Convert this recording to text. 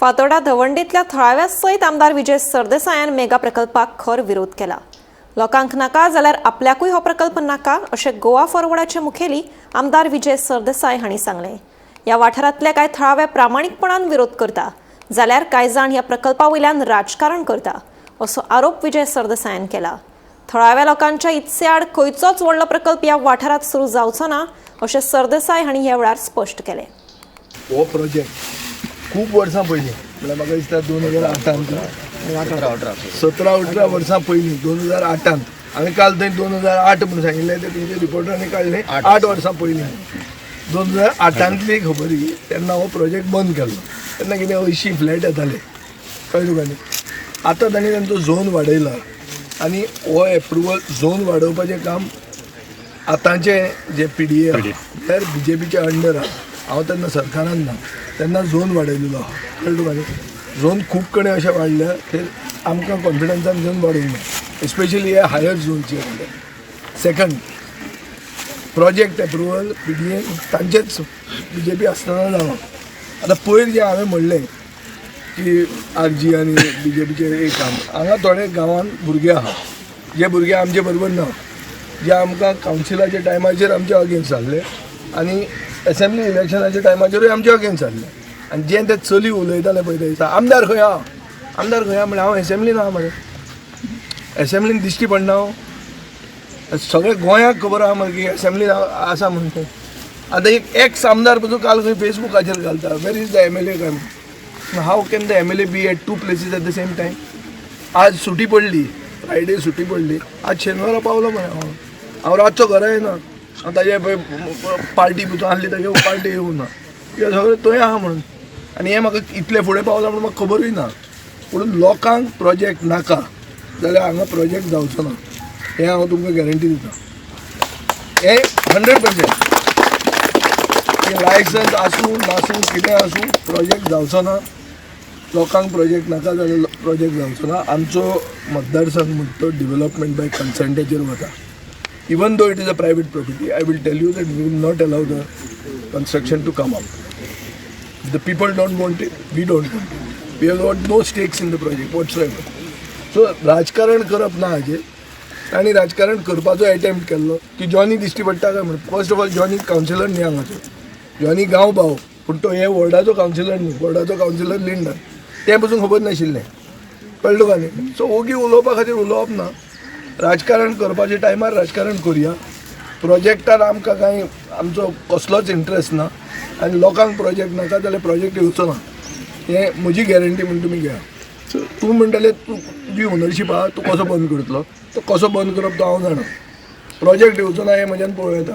फातोर्डा दवंडीतल्या थळाव्या सयत आमदार विजय सरदेसायान मेगा प्रकल्पाक खर विरोध केला। लोकांक नाका जाल्यार आपल्याकूय हो प्रकल्प नाका अशें गोवा फॉरवर्डाचे मुखेली आमदार विजय सरदेसाय हांणी सांगलें। ह्या वाठारांतले कांय थळावे प्रामाणीकपणान विरोध करता जाल्यार कांय जाण ह्या प्रकल्पा वयल्यान राजकारण करता असो आरोप विजय सरदेसायान केला। थळाव्या लोकांच्या इत्से आड खंयचोच व्हडलो प्रकल्प ह्या वाठारांत सुरू जावचो ना अशें सरदेसाय हांणी ह्या वेळार स्पश्ट केलें। हो प्रोजेक्ट खूप वर्सां पयलीं म्हळ्यार म्हाका दिसता 2008 17-18 वर्सां पयलीं 2008 हांवें काल थंय 2008 म्हणून सांगिल्लें तें तुमच्या रिपोर्टरांनी काडलें 8 वर्सां पयलीं 2008तली खबर ही तेन्ना हो प्रोजेक्ट बंद केल्लो। तेन्ना कितें 80 फ्लॅट येताले कळ्ळें तुका न्ही। आतां तांणी तांचो झोन वाडयला आनी हो एप्रुवल झोन वाडोवपाचें काम आतांचे जे PDA म्हळ्यार BJPच्या अंडर हांव तेन्ना सरकारान ना तेन्ना झोन वाडयलेलो कळ्ळें तुका न्ही। झोन खूब कडेन अशें वाडल्या ते आमकां कॉन्फिडन्सान झोन वाडोवंक ना स्पेशली हे हायर झोनचे। सेकंड प्रोजेक्ट एप्रुवल PDA तांचेच BJP आसतना जालो। आतां पयर जें हांवें म्हणलें की RG आनी BJPचें एक काम हांगा थोडे गांवांत भुरगे आहा जे भुरगे आमचे बरोबर ना जे आमकां कावन्सिलाच्या टायमाचेर आमचे अगेन्स्ट जाल्ले आनी असेंब्ली इलेक्शनाच्या टायमाचेरूय आमचे अगेन्स्ट जाल्ले आनी जे ते चली उलयताले पळय ते आमदार खंय आहा आमदार खंय आहा म्हळ्यार हांव असेंब्लीन आहा मरे असेंब्लीन दिश्टी पडना हांव सगळे गोंयाक खबर आहा मरे की असेंब्लीन आसा म्हणून तें। आतां एक एक्स आमदार पसून काल खंय फेसबुकाचेर घालता वेर इज द MLA काय how can the MLA be at 2 places at the same time. आज सुटी पडली फ्रायडे सुटी पडली आज शेनवारा पावलो मरे हांव रातचो घरा येना ताजे पार्टी भितर आहली ताजे पार्टी येवं ना कित्याक सगळें थंय आहा म्हणून आनी हें म्हाका इतले फुडें पावला म्हणून म्हाका खबरूय ना। पूण लोकांक प्रोजेक्ट नाका जाल्यार हांगा प्रोजेक्ट जावचो ना हें हांव तुमकां गॅरंटी दिता। हें 100% लायसन्स आसूं नासूं कितें आसूं प्रोजेक्ट जावचो ना। लोकांक प्रोजेक्ट नाका जाल्यार प्रोजेक्ट जावचो ना। आमचो मतदारसंघ म्हणटा तो डेव्हलपमेंट बाय कन्सेंटाचेर वता। Even though it is a private property, I will tell you that we will not allow the construction to come up. If the people don't want it, we don't want it. We have got no stakes in the project whatsoever. So राजकारण करप ना हाजेर आनी राजकारण करपाचो attempt केल्लो की Johnny दिश्टी पडटा काय म्हणून। First of all Johnny councillor न्ही हांगाचो जॉनी गांव भाव पूण तो हे वॉर्डाचो कावन्सिलर न्ही वॉर्डाचो कावन्सिलर लिंडर तें पसून खबर नाशिल्लें कळ्ळें तुका न्ही। सो ओगी उलोवपा खातीर उलोवप ना राजकारण करपाच्या टायमार राजकारण करुया। प्रोजेक्टान आमकां कांय आमचो कसलोच इंट्रस्ट ना आनी लोकांक प्रोजेक्ट नाका जाल्यार प्रोजेक्ट येवचो ना हें म्हजी गॅरंटी म्हूण तुमी घेया। तूं म्हणटले तुजी ओनरशीप आहा तूं कसो बंद करतलो तो कसो बंद करप तो हांव जाणा प्रोजेक्ट येवचो ना हें म्हज्यान पळोवं येता।